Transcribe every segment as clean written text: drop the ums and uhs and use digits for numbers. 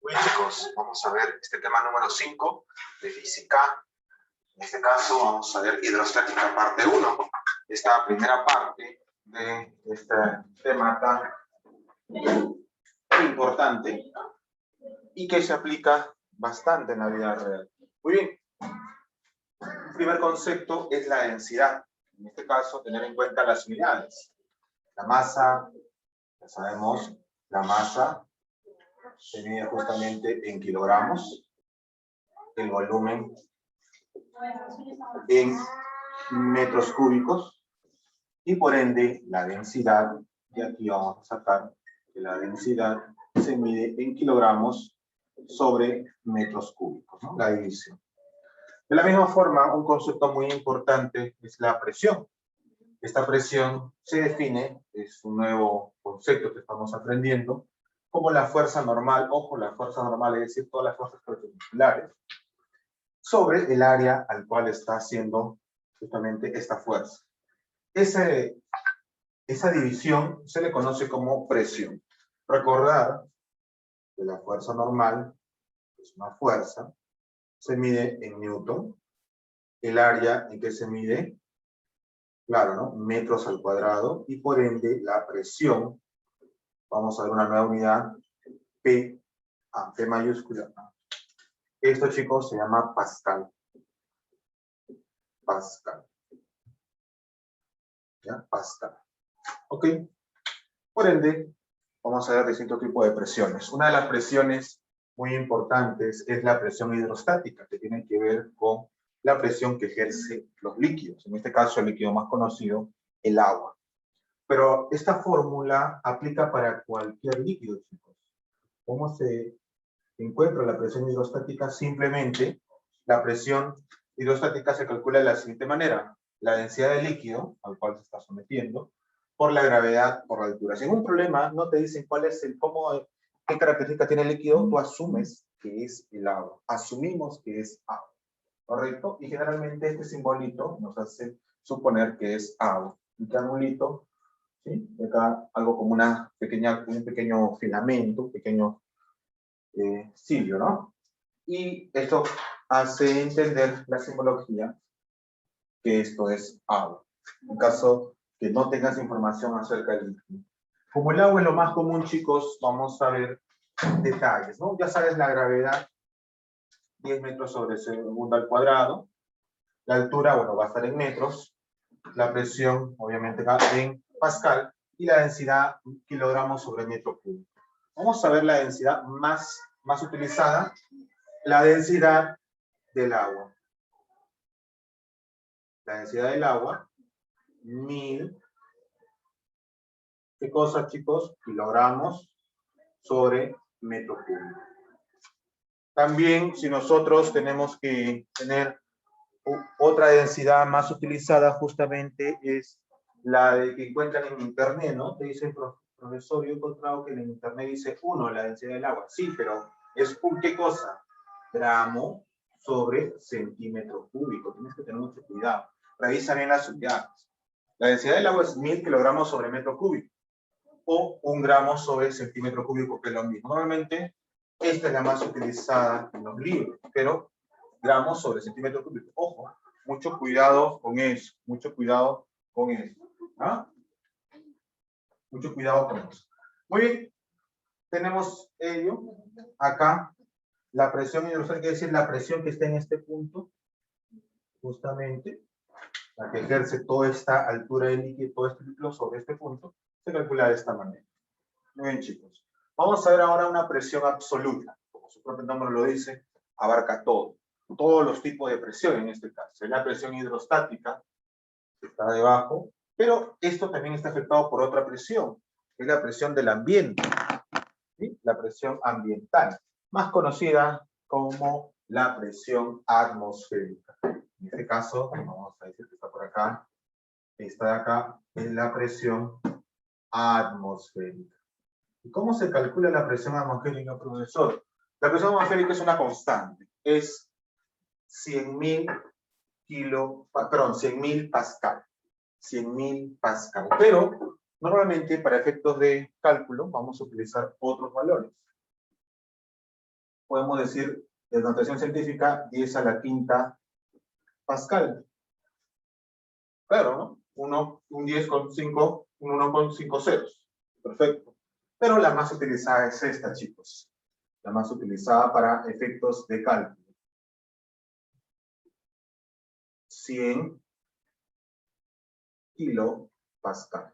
Muy bien, chicos, vamos a ver este tema número 5 de física. En este caso vamos a ver hidrostática parte 1. Esta primera parte de este tema tan importante y que se aplica bastante en la vida real. Muy bien. El primer concepto es la densidad. En este caso, tener en cuenta las unidades. La masa, ya sabemos, la masa se mide justamente en kilogramos. El volumen en metros cúbicos y por ende la densidad, y aquí vamos a sacar que la densidad se mide en kilogramos sobre metros cúbicos, ¿no? La división. De la misma forma, un concepto muy importante es la presión. Esta presión se define, es un nuevo concepto que estamos aprendiendo, como la fuerza normal, ojo, la fuerza normal es decir, todas las fuerzas perpendiculares, sobre el área al cual está haciendo justamente esta fuerza. Esa división se le conoce como presión. Recordar que la fuerza normal es una fuerza, se mide en newton, el área en que se mide, claro, ¿no? Metros al cuadrado, y por ende la presión, vamos a ver una nueva unidad, P, P mayúscula. Esto, chicos, se llama Pascal. Pascal. ¿Ya? Pascal. Ok. Por ende, vamos a ver distintos tipos de presiones. Una de las presiones muy importantes es la presión hidrostática, que tiene que ver con la presión que ejerce los líquidos. En este caso, el líquido más conocido, el agua. Pero esta fórmula aplica para cualquier líquido, chicos. ¿Cómo se encuentra la presión hidrostática? Simplemente, la presión hidrostática se calcula de la siguiente manera. La densidad del líquido al cual se está sometiendo, por la gravedad, por la altura. Si en un problema no te dicen cuál es qué característica tiene el líquido, tú asumes que es el agua. Asumimos que es agua. ¿Correcto? Y generalmente este simbolito nos hace suponer que es agua. Un triangulito, ¿sí? Y acá algo como un pequeño filamento, un pequeño cilio, ¿no? Y esto hace entender la simbología que esto es agua. En caso que no tengas información acerca del líquido. Como el agua es lo más común, chicos, vamos a ver detalles, ¿no? Ya sabes la gravedad, 10 metros sobre segundo al cuadrado. La altura, bueno, va a estar en metros. La presión, obviamente, va en pascal. Y la densidad, kilogramos sobre metro cúbico. Vamos a ver la densidad más utilizada. La densidad del agua. La densidad del agua, 1000. ¿Qué cosa, chicos? Kilogramos sobre metro cúbico. También, si nosotros tenemos que tener otra densidad más utilizada, justamente es la de que encuentran en internet, ¿no? Te dice el profesor, yo he encontrado que en internet dice 1, la densidad del agua. Sí, pero es ¿qué cosa? Gramo sobre centímetro cúbico. Tienes que tener mucho cuidado. Revisa bien las unidades. La densidad del agua es 1000 kilogramos sobre metro cúbico. O 1 gramo sobre centímetro cúbico, que es lo mismo. Normalmente, esta es la más utilizada en los libros, pero gramos sobre centímetro cúbico. Ojo, mucho cuidado con eso, mucho cuidado con eso. ¿Ah? Mucho cuidado con eso. Muy bien, tenemos ello. Acá, la presión hidrostática, es decir, la presión que está en este punto, justamente, la que ejerce toda esta altura del líquido, todo este líquido sobre este punto, se calcula de esta manera. Muy bien, chicos. Vamos a ver ahora una presión absoluta. Como su propio nombre lo dice, abarca todo. Todos los tipos de presión en este caso. Es la presión hidrostática, que está debajo, pero esto también está afectado por otra presión, que es la presión del ambiente. ¿Sí? La presión ambiental, más conocida como la presión atmosférica. En este caso, vamos a decir que está por acá, esta de acá, es la presión atmosférica. ¿Y cómo se calcula la presión atmosférica, profesor? La presión atmosférica es una constante, es 100.000 pascal. 100.000 pascal. Pero normalmente para efectos de cálculo vamos a utilizar otros valores. podemos decir, de notación científica, 10 a la quinta Pascal. Claro, ¿no? Un 10 con 5, un 1 con 5 ceros. Perfecto. Pero la más utilizada es esta, chicos. La más utilizada para efectos de cálculo. 100 kilopascal.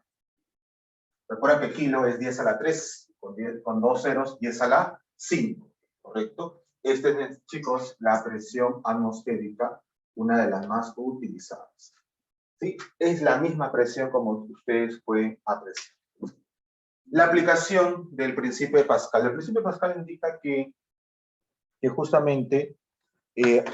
Recuerda que kilo es 10 a la 3, con 2 ceros, 10 a la 5, ¿correcto? Esta es, chicos, la presión atmosférica, una de las más utilizadas. ¿Sí? Es la misma presión como ustedes pueden apreciar. La aplicación del principio de Pascal. El principio de Pascal indica que justamente que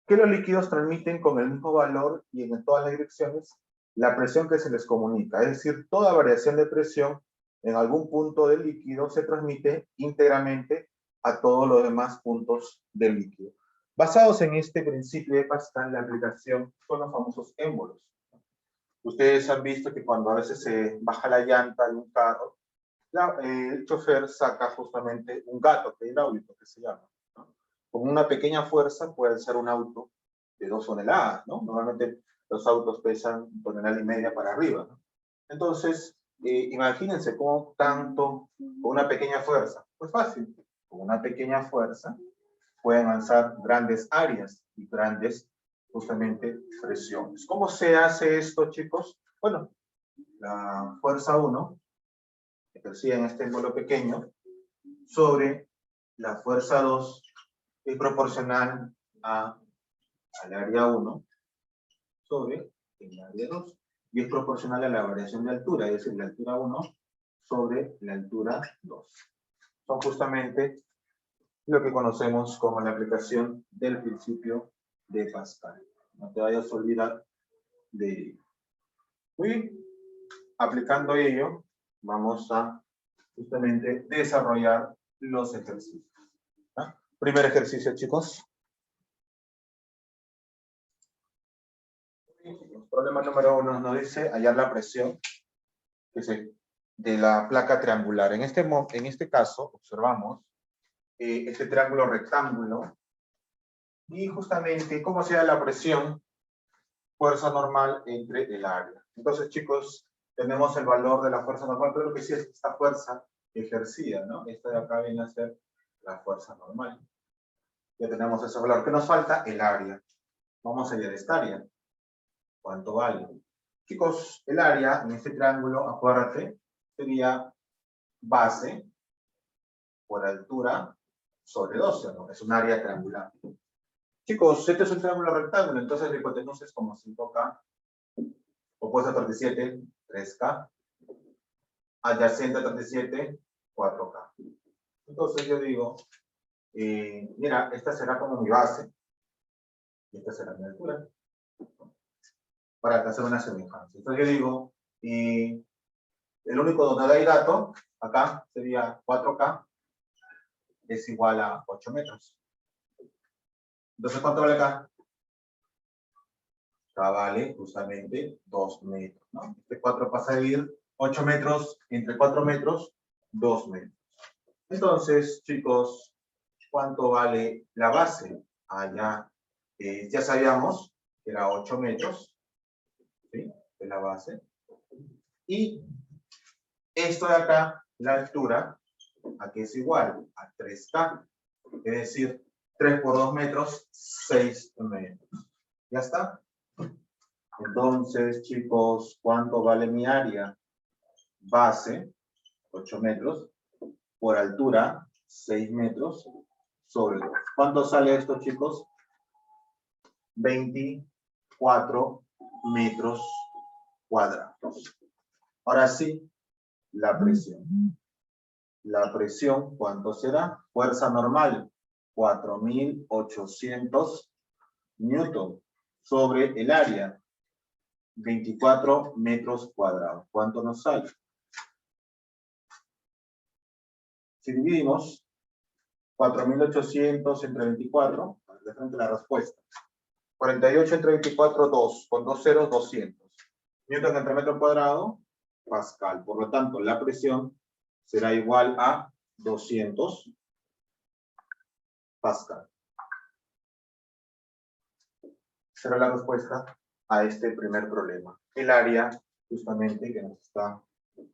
los líquidos transmiten con el mismo valor y en todas las direcciones la presión que se les comunica. Es decir, toda variación de presión en algún punto del líquido se transmite íntegramente a todos los demás puntos del líquido. Basados en este principio de Pascal, la aplicación son los famosos émbolos. Ustedes han visto que cuando a veces se baja la llanta de un carro, el chofer saca justamente un gato hidráulico que se llama, ¿no? Con una pequeña fuerza puede alzar un auto de 2 toneladas, ¿no? Normalmente los autos pesan 1,5 toneladas para arriba, ¿no? Entonces, imagínense cómo tanto, con una pequeña fuerza. Pues fácil, con una pequeña fuerza pueden alzar grandes áreas y grandes, justamente, presiones. ¿Cómo se hace esto, chicos? Bueno, la fuerza 1, ejercida en este émbolo pequeño, sobre la fuerza 2, es proporcional al área 1 sobre el área 2. Y es proporcional a la variación de altura, es decir, la altura 1 sobre la altura 2. Son justamente lo que conocemos como la aplicación del principio de Pascal. No te vayas a olvidar de ello. Muy bien. Aplicando ello, vamos a justamente desarrollar los ejercicios. ¿Ah? Primer ejercicio, chicos. Problema número 1 nos dice hallar la presión de la placa triangular. En este caso, observamos este triángulo rectángulo y justamente cómo se da la presión, fuerza normal entre el área. Entonces, chicos, tenemos el valor de la fuerza normal, pero lo que sí es esta fuerza ejercida, ¿no? Esta de acá viene a ser la fuerza normal. Ya tenemos ese valor. ¿Qué nos falta? El área. Vamos a hallar esta área. ¿Cuánto vale? Chicos, el área en este triángulo, acuérdate, sería base por altura sobre 12, ¿no? Es un área triangular. Chicos, este es un triángulo rectángulo, entonces la hipotenusa es como 5K, opuesta a 37, 3K, adyacente a 37, 4K. Entonces yo digo, mira, esta será como mi base, y esta será mi altura, para hacer una semejanza. Entonces yo digo, el único donde hay dato, acá sería 4K, es igual a 8 metros. Entonces, ¿cuánto vale acá? Acá vale justamente 2 metros, ¿no? Este 4 pasa a dividir 8 metros entre 4 metros, 2 metros. Entonces, chicos, ¿cuánto vale la base? Allá, ya sabíamos que era 8 metros, ¿sí? De la base. Y esto de acá, la altura, aquí es igual a 3K. Es decir, 3 por 2 metros, 6 metros. ¿Ya está? Entonces, chicos, ¿cuánto vale mi área? Base, 8 metros, por altura, 6 metros, sobre 2. ¿Cuánto sale esto, chicos? 24 metros cuadrados. Ahora sí, la presión. La presión, ¿cuánto será? Fuerza normal, 4.800 newton sobre el área, 24 metros cuadrados. ¿Cuánto nos sale? Si dividimos 4.800 entre 24, de frente a la respuesta. 48 entre 24, 2. Con 2 ceros, 200. Newton entre metro cuadrado, Pascal. Por lo tanto, la presión será igual a 200 kilopascal. Será la respuesta a este primer problema. El área, justamente, que nos está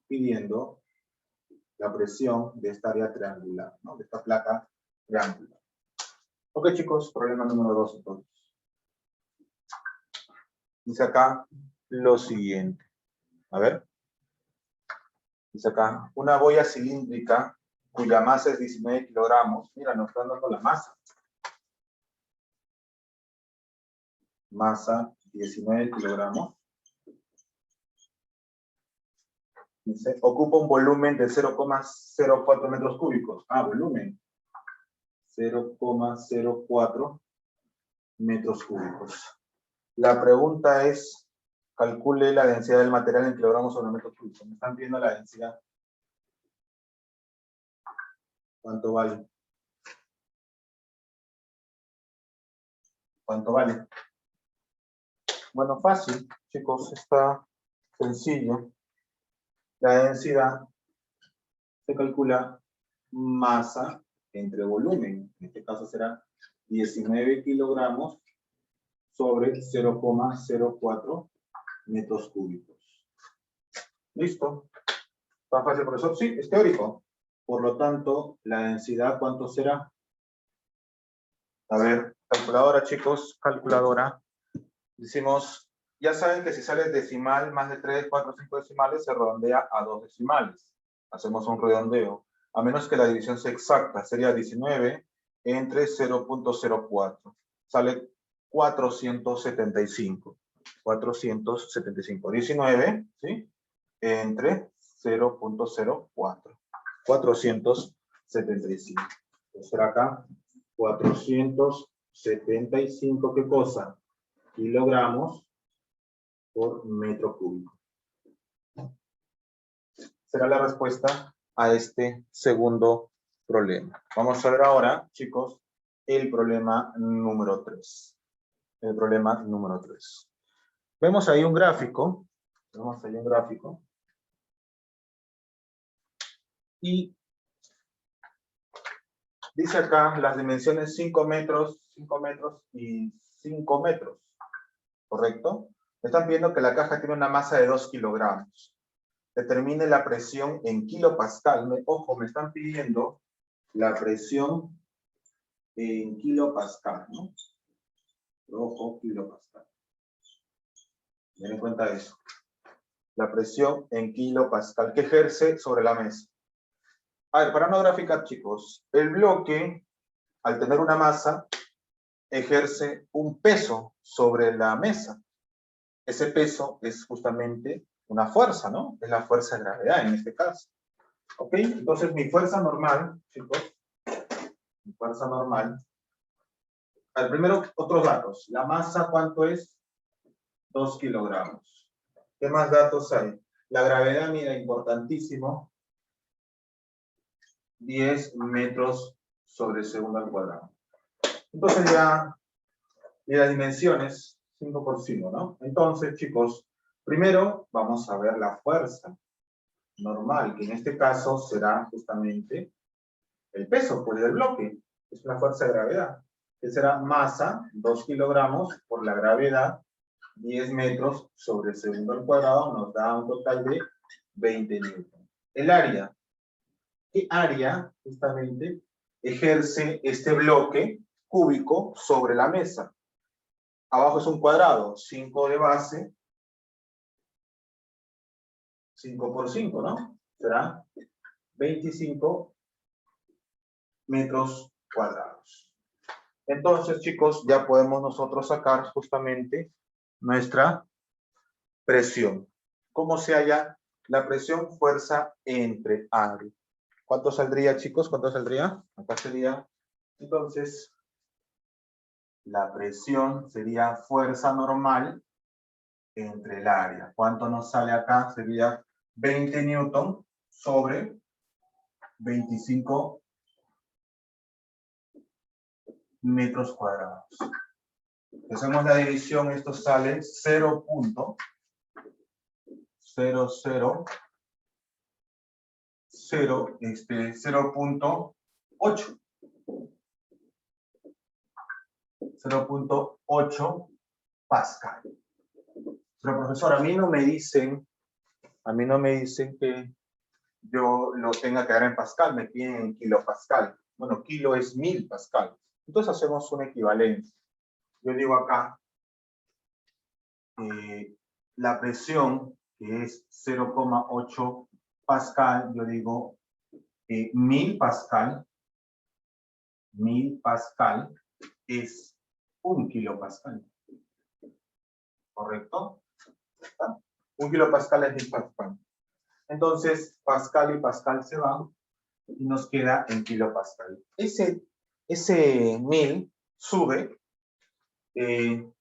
pidiendo la presión de esta área triangular, ¿no? De esta placa triangular. Ok, chicos, problema número 2, entonces. Dice acá lo siguiente. A ver. Dice acá, una boya cilíndrica cuya masa es 19 kilogramos. Mira, nos están dando la masa. Masa 19 kilogramos. Dice, ocupa un volumen de 0,04 metros cúbicos. Ah, volumen. 0,04 metros cúbicos. La pregunta es, calcule la densidad del material en kilogramos sobre metro cúbico. ¿Me están viendo la densidad? ¿Cuánto vale? ¿Cuánto vale? Bueno, fácil, chicos, está sencillo. La densidad se calcula masa entre volumen. En este caso será 19 kilogramos sobre 0,04 metros cúbicos. ¿Listo? ¿Está fácil, profesor? Sí, es teórico. Por lo tanto, la densidad, ¿cuánto será? A ver, calculadora, chicos, calculadora. Decimos, ya saben que si sale decimal, más de 3, 4, 5 decimales, se redondea a 2 decimales. Hacemos un redondeo. A menos que la división sea exacta, sería 19 entre 0,04. Sale 475. 475. 19, ¿sí? Entre 0,04. 475. Entonces será acá 475, ¿qué cosa? Kilogramos por metro cúbico. Será la respuesta a este segundo problema. Vamos a ver ahora, chicos, el problema número 3. El problema número 3. Vemos ahí un gráfico. Vemos ahí un gráfico. Y dice acá las dimensiones 5 metros, 5 metros y 5 metros. ¿Correcto? Están viendo que la caja tiene una masa de 2 kilogramos. Determine la presión en kilopascal. Ojo, me están pidiendo la presión en kilopascal, ¿no? Ojo, kilopascal. Ten en cuenta eso. La presión en kilopascal que ejerce sobre la mesa. A ver, para no graficar, chicos, el bloque, al tener una masa, ejerce un peso sobre la mesa. Ese peso es justamente una fuerza, ¿no? Es la fuerza de gravedad en este caso. ¿Ok? Entonces mi fuerza normal, chicos, mi fuerza normal. Al primero, otros datos. La masa, ¿cuánto es? 2 kilogramos. ¿Qué más datos hay? La gravedad, mira, importantísimo. 10 metros sobre segundo al cuadrado. Entonces ya, y las dimensiones, 5 por 5, ¿no? Entonces, chicos, primero vamos a ver la fuerza normal, que en este caso será justamente el peso, pues, del bloque. Es una fuerza de gravedad, que será masa, 2 kilogramos, por la gravedad, 10 metros sobre segundo al cuadrado, nos da un total de 20 newton. El área. ¿Qué área, justamente, ejerce este bloque cúbico sobre la mesa? Abajo es un cuadrado, 5 de base, 5 por 5, ¿no? Será 25 metros cuadrados. Entonces, chicos, ya podemos nosotros sacar justamente nuestra presión. ¿Cómo se halla la presión? Fuerza entre área. ¿Cuánto saldría, chicos? ¿Cuánto saldría? Acá sería, entonces, la presión sería fuerza normal entre el área. ¿Cuánto nos sale acá? Sería 20 newton sobre 25 metros cuadrados. Hacemos la división, esto sale 0.008. 0.8 Pascal. Pero profesor, a mí no me dicen que yo lo tenga que dar en Pascal, me piden en kilopascal. Bueno, kilo es 1000 Pascal. Entonces hacemos una equivalencia. Yo digo acá, la presión, que es 0,8 Pascal, yo digo 1000 Pascal es 1 kilopascal. ¿Correcto? 1 kilopascal es 1000 Pascal. Entonces, Pascal y Pascal se van y nos queda en kilopascal. Ese 1000 sube,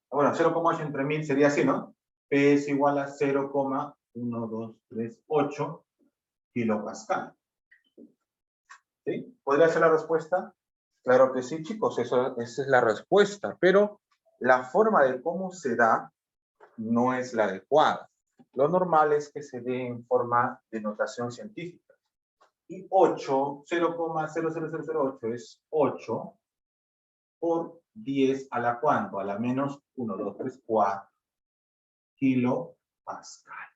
bueno, 0,8 entre 1000 sería así, ¿no? P es igual a 0,1238 kilopascal. ¿Sí? ¿Podría ser la respuesta? Claro que sí, chicos, esa es la respuesta, pero la forma de cómo se da no es la adecuada. Lo normal es que se dé en forma de notación científica. Y 8, 0,00008 es 8 por 10 a la ¿cuánto? A la menos 1, 2, 3, 4 kilopascal.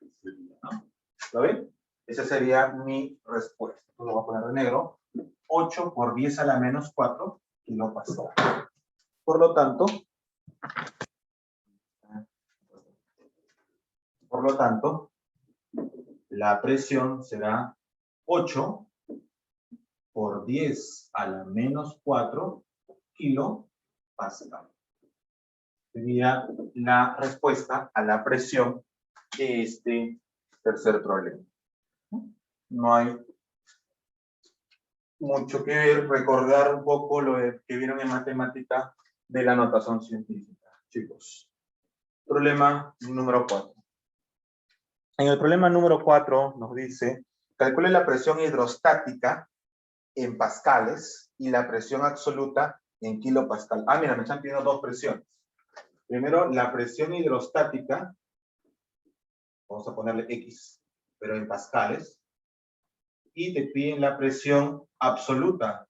¿No? ¿Lo ven? Esa sería mi respuesta. Lo voy a poner de negro. 8 por 10 a la menos 4 kilopascal. Por lo tanto, la presión será 8 por 10 a la menos 4 kilopascal. Sería la respuesta a la presión de este tercer problema. No hay mucho que ver, recordar un poco lo que vieron en matemática de la notación científica, chicos. Problema número 4. En el problema número 4 nos dice, calcule la presión hidrostática en pascales y la presión absoluta en kilopascal. Ah, mira, me están pidiendo dos presiones. Primero, la presión hidrostática, vamos a ponerle X, pero en pascales, y te piden la presión absoluta,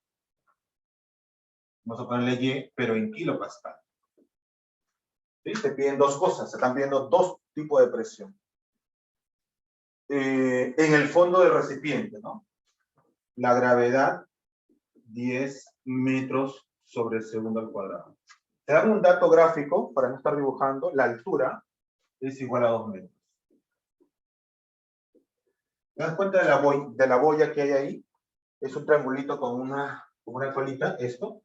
vamos a ponerle Y, pero en kilopascal. ¿Sí? Te piden dos cosas, se están pidiendo dos tipos de presión. En el fondo del recipiente, ¿no? La gravedad, 10 metros sobre segundo al cuadrado. Te dan un dato gráfico, para no estar dibujando, la altura es igual a 2 metros. ¿Te das cuenta de la boya que hay ahí? Es un triangulito con una colita, esto.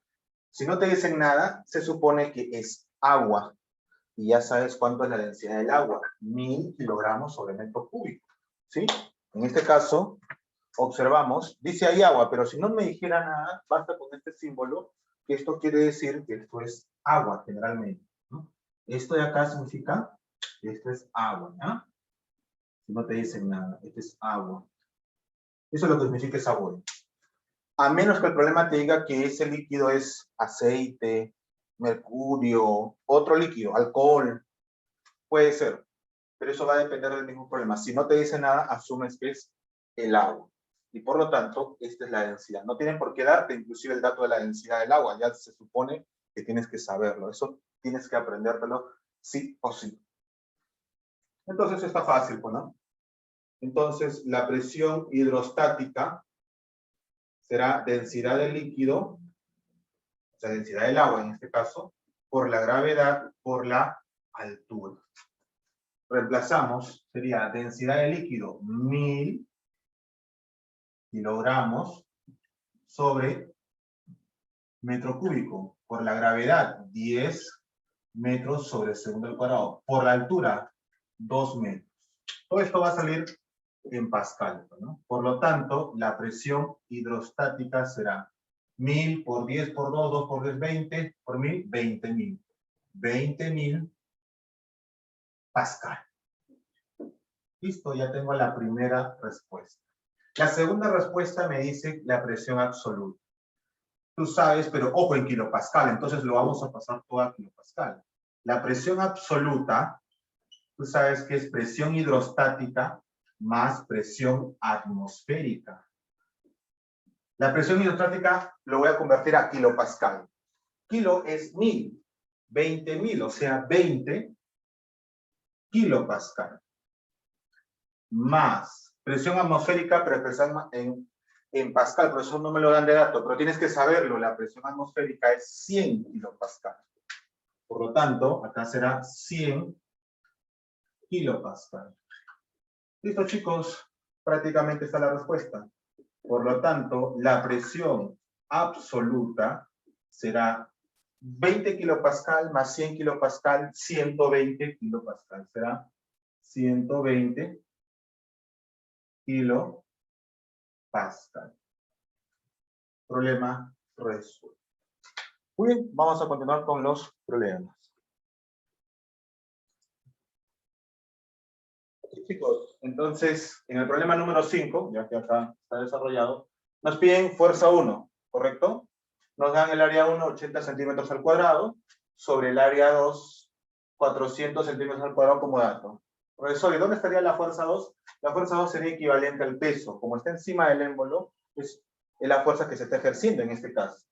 Si no te dicen nada, se supone que es agua. Y ya sabes cuánto es la densidad del agua. 1000 kilogramos sobre metro cúbico. ¿Sí? En este caso, observamos, dice ahí agua, pero si no me dijera nada, basta con este símbolo, que esto quiere decir que esto es agua, generalmente, ¿no? Esto de acá significa que esto es agua, ¿ya? Si no te dicen nada, esto es agua. Eso es lo que significa esa boya. A menos que el problema te diga que ese líquido es aceite, mercurio, otro líquido, alcohol, puede ser, pero eso va a depender del mismo problema. Si no te dice nada, asumes que es el agua. Y por lo tanto, esta es la densidad. No tienen por qué darte inclusive el dato de la densidad del agua, ya se supone que tienes que saberlo. Eso tienes que aprendértelo sí o sí. Entonces está fácil, pues, ¿no? Entonces, la presión hidrostática será densidad del líquido, o sea, densidad del agua en este caso, por la gravedad, por la altura. Reemplazamos, sería densidad del líquido 1000 kilogramos sobre metro cúbico, por la gravedad 10 metros sobre segundo al cuadrado, por la altura 2 metros. Todo esto va a salir en Pascal, ¿no? Por lo tanto, la presión hidrostática será 1000 por 10 por 2, 2 por 10, 20, por 1000, 20.000. 20.000 Pascal. Listo, ya tengo la primera respuesta. La segunda respuesta me dice la presión absoluta. Tú sabes, pero ojo en kilopascal, entonces lo vamos a pasar todo a kilopascal. La presión absoluta, tú sabes que es presión hidrostática más presión atmosférica. La presión hidrostática lo voy a convertir a kilopascal. Kilo es 1000. 20.000, o sea, 20 kilopascal. Más presión atmosférica, pero expresada en pascal, por eso no me lo dan de dato, pero tienes que saberlo, la presión atmosférica es 100 kilopascal. Por lo tanto, acá será 100 kilopascal. Listo, chicos, prácticamente está la respuesta. Por lo tanto, la presión absoluta será 20 kilopascal más 100 kilopascal, 120 kilopascal. Será 120 kilopascal. Problema resuelto. Muy bien, vamos a continuar con los problemas. Chicos, entonces, en el problema número 5, ya que acá está desarrollado, nos piden fuerza 1, ¿correcto? Nos dan el área 1, 80 centímetros al cuadrado, sobre el área 2, 400 centímetros al cuadrado como dato. Profesor, ¿y dónde estaría la fuerza 2? La fuerza 2 sería equivalente al peso. Como está encima del émbolo, es la fuerza que se está ejerciendo en este caso,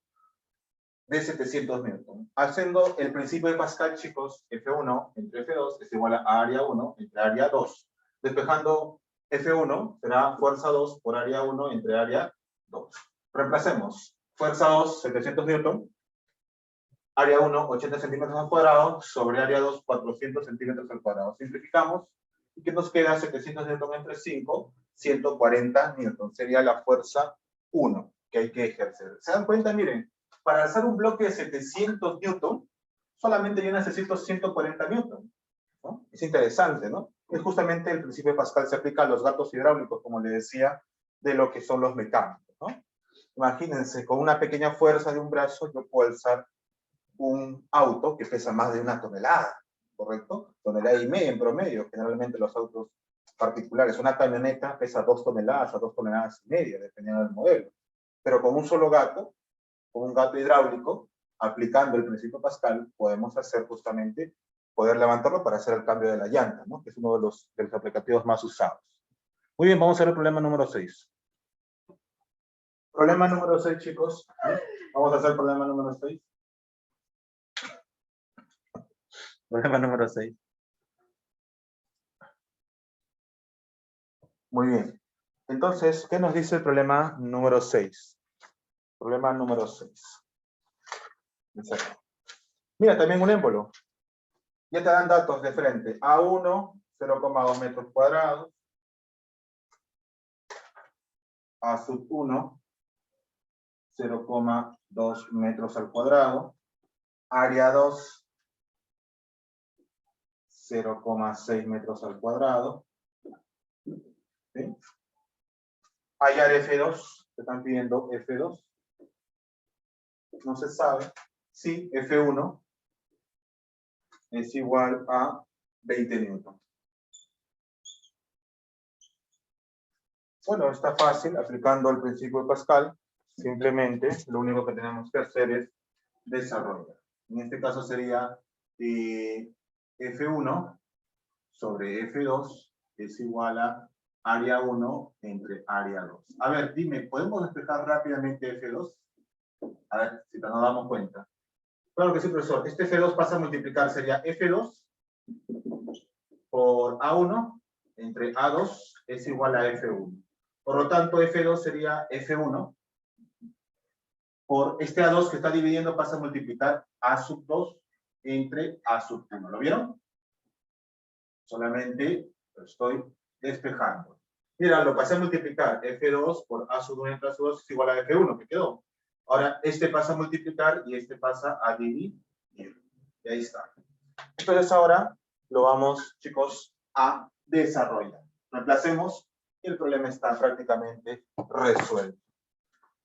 de 700 newton. Haciendo el principio de Pascal, chicos, F1 entre F2 es igual a área 1 entre área 2. Despejando F1 será fuerza 2 por área 1 entre área 2. Reemplacemos. Fuerza 2, 700 newton. Área 1, 80 centímetros al cuadrado. Sobre área 2, 400 centímetros al cuadrado. Simplificamos. ¿Y qué nos queda? 700 newton entre 5, 140 newton. Sería la fuerza 1 que hay que ejercer. ¿Se dan cuenta? Miren, para alzar un bloque de 700 newton, solamente yo necesito 140 newton. ¿No? Es interesante, ¿no? Es justamente el principio de Pascal se aplica a los gatos hidráulicos, como le decía, de lo que son los mecánicos, ¿no? Imagínense, con una pequeña fuerza de un brazo, yo puedo alzar un auto que pesa más de 1 tonelada, ¿correcto? 1,5 toneladas en promedio, generalmente los autos particulares. Una camioneta pesa 2 toneladas a 2,5 toneladas, dependiendo del modelo. Pero con un solo gato, con un gato hidráulico, aplicando el principio Pascal, podemos hacer justamente, poder levantarlo para hacer el cambio de la llanta, ¿no? Que es uno de los aplicativos más usados. Muy bien, vamos a ver el problema número 6. Problema número 6, chicos. Vamos a hacer el problema número 6. Problema número 6. Muy bien. Entonces, ¿qué nos dice el problema número 6? Problema número 6. Mira, también un émbolo. Ya te dan datos de frente. A1, 0,2 metros cuadrados. A1, 0,2 metros al cuadrado. Área 2, 0,6 metros al cuadrado. ¿Sí? Hallar F2. Te están pidiendo F2. No se sabe. Sí, F1 es igual a 20 newton. Bueno, está fácil, aplicando el principio de Pascal. Simplemente, lo único que tenemos que hacer es desarrollar. En este caso sería F1 sobre F2 es igual a área 1 entre área 2. A ver, dime, ¿podemos despejar rápidamente F2? A ver, si nos damos cuenta. Claro que sí, profesor. Este F2 pasa a multiplicar, sería F2 por A1 entre A2 es igual a F1. Por lo tanto, F2 sería F1 por este A2 que está dividiendo pasa a multiplicar A2 entre A1. ¿Lo vieron? Solamente lo estoy despejando. Mira, lo pasé a multiplicar. F2 por A1 entre A2 es igual a F1, que quedó. Ahora, este pasa a multiplicar y este pasa a dividir. Y ahí está. Entonces ahora lo vamos, chicos, a desarrollar. Reemplacemos y el problema está prácticamente resuelto.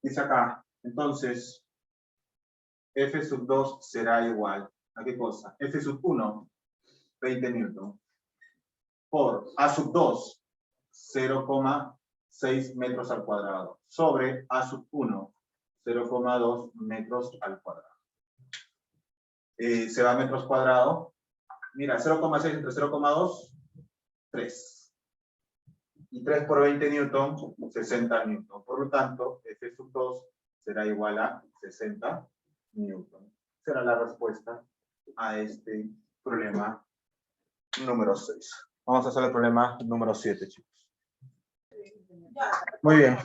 Dice acá, entonces, F2 será igual a ¿qué cosa? F1, 20 newton, por A2, 0,6 metros al cuadrado, sobre A1, 0,2 metros al cuadrado. Se va a metros cuadrados. Mira, 0,6 entre 0,2, 3. Y 3 por 20 newton, 60 newton. Por lo tanto, F2 será igual a 60 newton. Será la respuesta a este problema número 6. Vamos a hacer el problema número 7, chicos. Muy bien.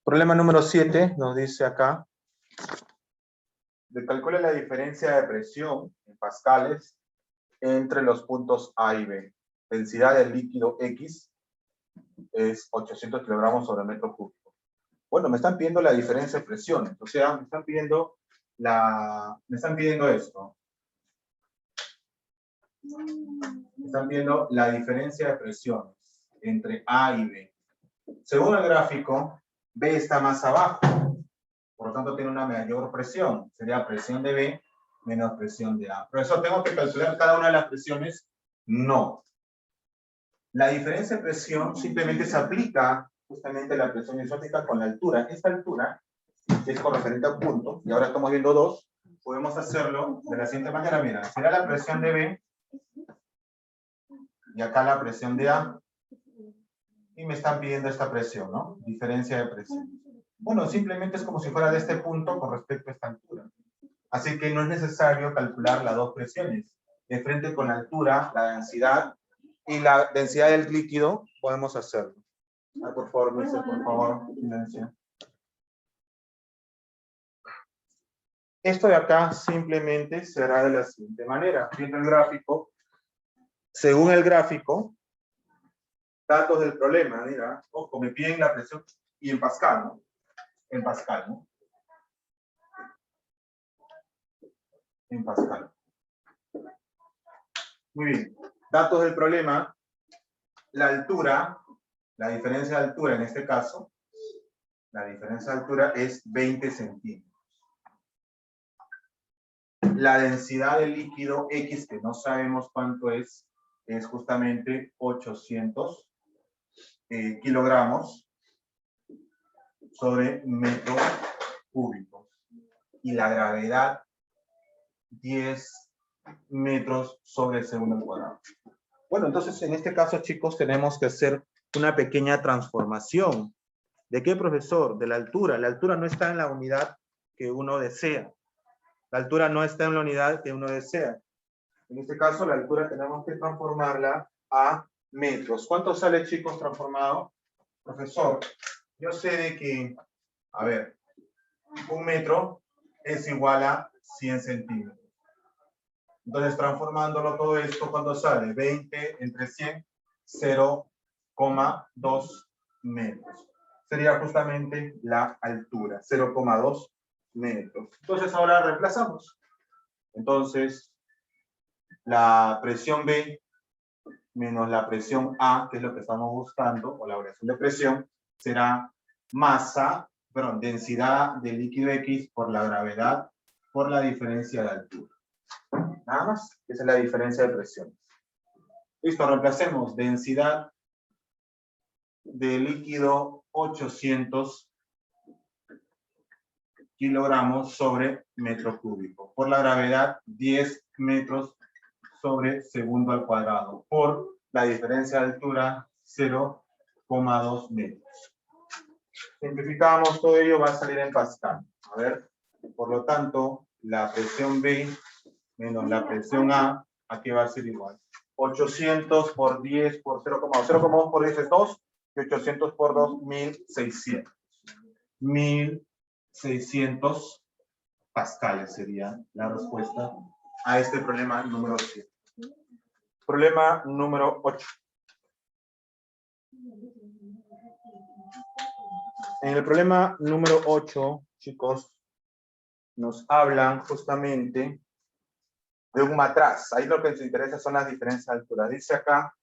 Problema número 7 nos dice acá. Calcule la diferencia de presión en pascales entre los puntos A y B. Densidad del líquido X es 800 kilogramos sobre metro cúbico. Bueno, me están pidiendo la diferencia de presiones. O sea, me están pidiendo esto. Me están pidiendo la diferencia de presiones entre A y B. Según el gráfico, B está más abajo. Por lo tanto, tiene una mayor presión. Sería presión de B menos presión de A. ¿Profesor, tengo que calcular cada una de las presiones? No. La diferencia de presión simplemente se aplica justamente a la presión isótica con la altura. Esta altura es correspondiente a un punto, y ahora estamos viendo 2. Podemos hacerlo de la siguiente manera. Mira, será la presión de B, y acá la presión de A, y me están pidiendo esta presión, ¿no? Diferencia de presión. Bueno, simplemente es como si fuera de este punto con respecto a esta altura. Así que no es necesario calcular las dos presiones. De frente con la altura, la densidad y la densidad del líquido, podemos hacerlo. Por favor, Luisa, por favor, silencio. Esto de acá simplemente será de la siguiente manera. Viendo el gráfico, según el gráfico, datos del problema, mira, ojo, me piden la presión y en Pascal, ¿no? En Pascal, ¿no? En Pascal. Muy bien. Datos del problema. La altura, la diferencia de altura en este caso, la diferencia de altura es 20 centímetros. La densidad del líquido X, que no sabemos cuánto es justamente 800 kilogramos sobre metro cúbico. Y la gravedad, 10 metros sobre segundo al cuadrado. Bueno, entonces en este caso, chicos, tenemos que hacer una pequeña transformación. ¿De qué, profesor? De la altura. La altura no está en la unidad que uno desea. La altura no está en la unidad que uno desea. En este caso, la altura tenemos que transformarla a metros. ¿Cuánto sale, chicos, transformado? Profesor, yo sé de que, a ver, 1 metro es igual a 100 centímetros. Entonces, transformándolo todo esto, ¿cuánto sale? 20 entre 100, 0,2 metros. Sería justamente la altura, 0,2 metros. Entonces, ahora reemplazamos. Entonces, la presión B menos la presión A, que es lo que estamos buscando, o la variación de presión, será densidad del líquido X por la gravedad por la diferencia de altura. Nada más, esa es la diferencia de presiones. Listo, reemplacemos densidad de líquido 800 kilogramos sobre metro cúbico. Por la gravedad, 10 metros sobre segundo al cuadrado. Por la diferencia de altura, 0,2 metros. Simplificamos todo ello, va a salir en Pascal. A ver, por lo tanto, la presión B menos la presión A, aquí va a ser igual. 800 por 10 por 0,2. 0,2 por 10 es 2, y 800 por 2, 1600. 1600 pascales sería la respuesta a este problema número 7. Problema número 8. En el problema número 8, chicos, nos hablan justamente de un matraz. Ahí lo que nos interesa son las diferencias de altura. Dice acá,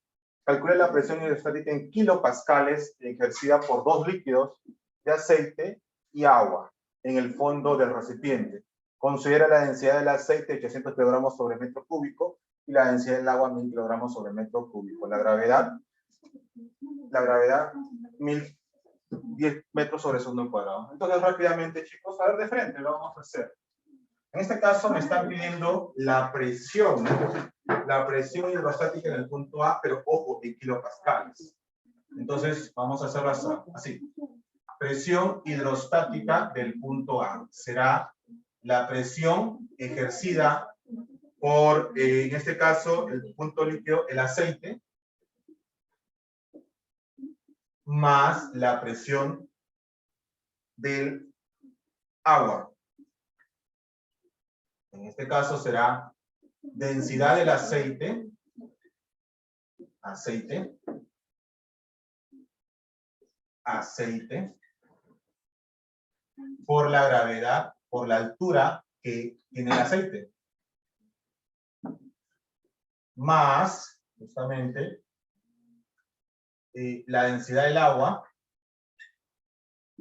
calcule la presión hidrostática en kilopascales ejercida por 2 líquidos de aceite y agua en el fondo del recipiente. Considera la densidad del aceite 800 kilogramos sobre metro cúbico y la densidad del agua 1000 kilogramos sobre metro cúbico. La gravedad 1000 10 metros sobre segundo al cuadrado. Entonces rápidamente, chicos, a ver de frente lo vamos a hacer. En este caso me están pidiendo la presión, la presión hidrostática en el punto A, pero ojo, en kilopascales. Entonces vamos a hacerlo así. Presión hidrostática del punto A será la presión ejercida por, en este caso, el punto líquido, el aceite, más la presión del agua. En este caso será densidad del aceite, aceite, por la gravedad, por la altura que tiene el aceite, más, justamente, la densidad del agua,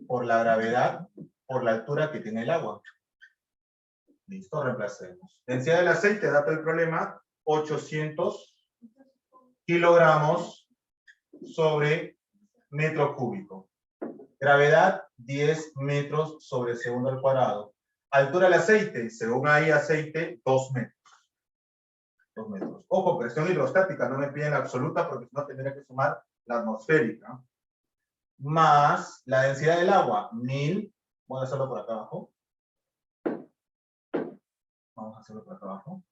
por la gravedad, por la altura que tiene el agua. Listo, reemplacemos. Densidad del aceite, dato del problema, 800 kilogramos sobre metro cúbico. Gravedad, 10 metros sobre segundo al cuadrado. Altura del aceite, según ahí aceite, 2 metros. 2 metros. Ojo, presión hidrostática, no me piden la absoluta porque si no tendría que sumar la atmosférica. Más la densidad del agua, 1000. Voy a hacerlo por acá abajo. Vamos a hacerlo por acá abajo. Un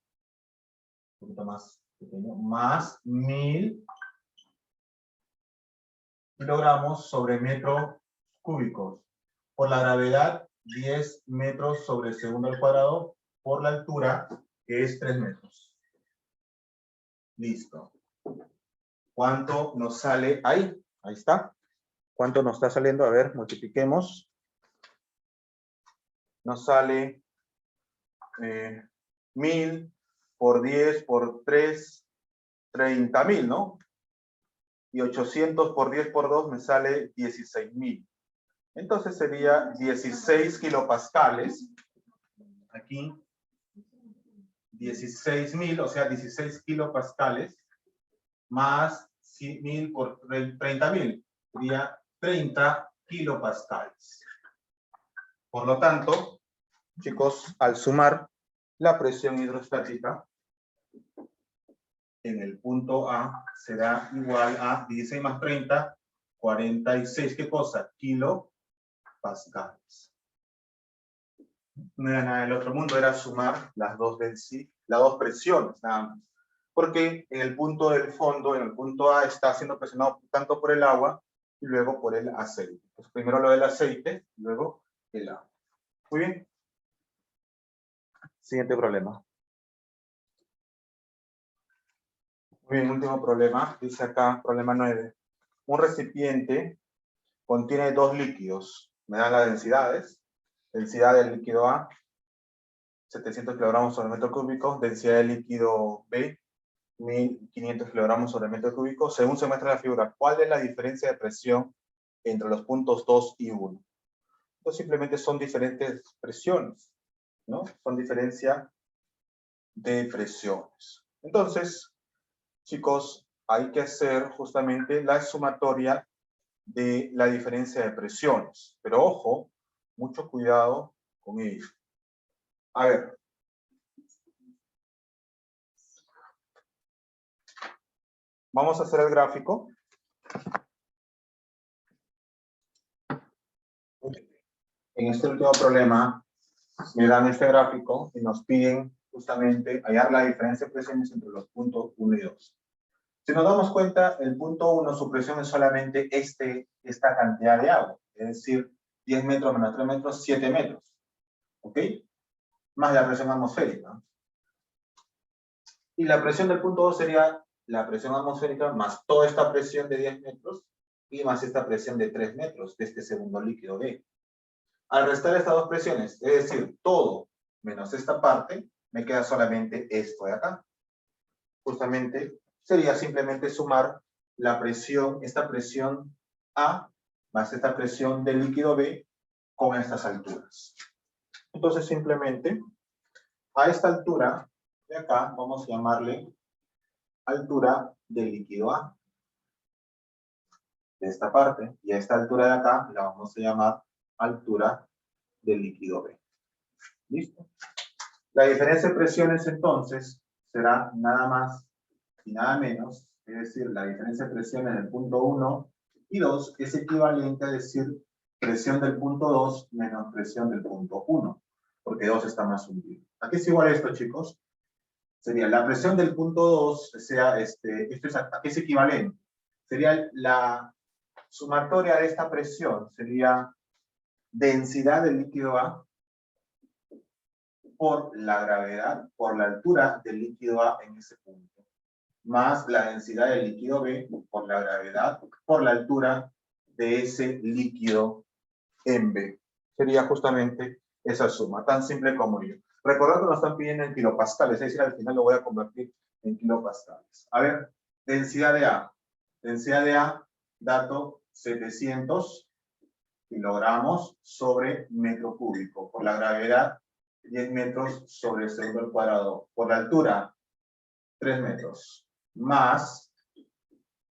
poquito más pequeño. Más 1000 kilogramos sobre metro cúbicos. Por la gravedad, 10 metros sobre segundo al cuadrado. Por la altura, que es 3 metros. Listo. ¿Cuánto nos sale ahí? Ahí está. ¿Cuánto nos está saliendo? A ver, multipliquemos. Nos sale 1000 por 10 por 3, 30.000, ¿no? Y 800 por 10 por 2 me sale 16.000. Entonces sería 16 kilopascales. Aquí, 16.000, o sea, 16 kilopascales, más 100.000 por 30.000. Sería 30 kilopascales. Por lo tanto, chicos, al sumar la presión hidrostática en el punto A será igual a 16 más 30, 46. ¿Qué cosa? Kilopascales. No era nada del otro mundo, era sumar las dos presiones, nada más. Porque en el punto del fondo, en el punto A, está siendo presionado tanto por el agua y luego por el aceite. Entonces, primero lo del aceite, luego el agua. Muy bien. Siguiente problema. Muy bien, último problema. Dice acá, problema 9. Un recipiente contiene dos líquidos. Me dan las densidades. Densidad del líquido A, 700 kilogramos sobre metro cúbico. Densidad del líquido B, 1500 kilogramos sobre metro cúbico. Según se muestra en la figura, ¿cuál es la diferencia de presión entre los puntos 2 y 1? Entonces simplemente son diferentes presiones, ¿no? Son diferencia de presiones. Entonces, chicos, hay que hacer justamente la sumatoria de la diferencia de presiones. Pero ojo, mucho cuidado con ello. A ver. Vamos a hacer el gráfico. En este último problema, me dan este gráfico y nos piden justamente hallar la diferencia de presiones entre los puntos 1 y 2. Si nos damos cuenta, el punto 1, su presión es solamente esta cantidad de agua, es decir, 10 metros menos 3 metros, 7 metros. ¿Ok? Más la presión atmosférica. Y la presión del punto 2 sería la presión atmosférica más toda esta presión de 10 metros y más esta presión de 3 metros de este segundo líquido B. Al restar estas dos presiones, es decir, todo menos esta parte, me queda solamente esto de acá. Justamente sería simplemente sumar la presión, esta presión A más esta presión del líquido B con estas alturas. Entonces simplemente a esta altura de acá vamos a llamarle altura del líquido A. De esta parte. Y a esta altura de acá la vamos a llamar altura del líquido B. ¿Listo? La diferencia de presiones entonces será nada más y nada menos, es decir, la diferencia de presión en el punto 1 y 2 es equivalente a decir presión del punto 2 menos presión del punto 1, porque 2 está más hundido. ¿A qué es igual esto, chicos? sería la presión del punto 2, o sea, esto es, ¿a qué es equivalente? Sería la sumatoria de esta presión, sería densidad del líquido A por la gravedad, por la altura del líquido A en ese punto, más la densidad del líquido B por la gravedad, por la altura de ese líquido en B. Sería justamente esa suma, tan simple como ello. Recordad que nos están pidiendo en kilopascales, es decir, al final lo voy a convertir en kilopascales. A ver, densidad de A. Densidad de A, dato 700 kilogramos sobre metro cúbico. Por la gravedad, 10 metros sobre el segundo al cuadrado. Por la altura, 3 metros. Más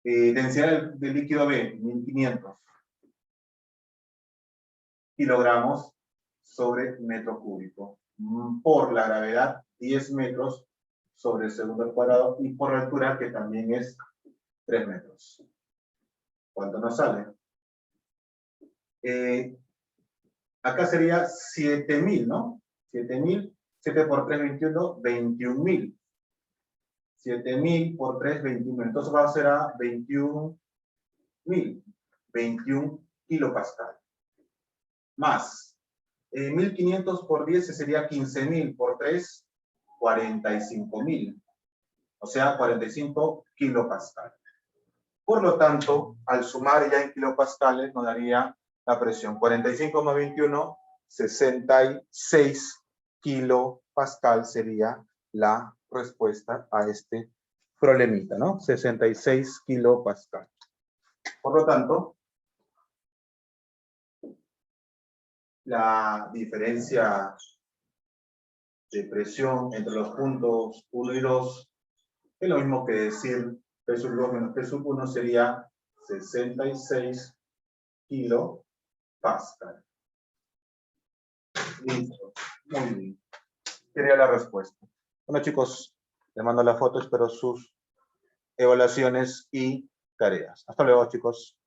densidad del líquido B, 1500 kilogramos sobre metro cúbico. Por la gravedad, 10 metros sobre el segundo al cuadrado. Y por la altura, que también es 3 metros. ¿Cuánto nos sale? Acá sería 7000, ¿no? 7000, 7 por 3, 21, 21.000. 7000 por 3, 21. Entonces va a ser a 21.000. 21 kilopascal. Más 1500 por 10 sería 15.000 por 3, 45.000. O sea, 45 kilopascal. Por lo tanto, al sumar ya en kilopascales nos daría la presión 45 más 21, 66 kilopascal sería la respuesta a este problemita, ¿no? 66 kilopascal. Por lo tanto, la diferencia de presión entre los puntos 1 y 2 es lo mismo que decir P sub 2 menos P sub 1 sería 66 kilopascal. Listo. Muy bien. Sería la respuesta. Bueno, chicos, les mando la foto, espero sus evaluaciones y tareas. Hasta luego, chicos.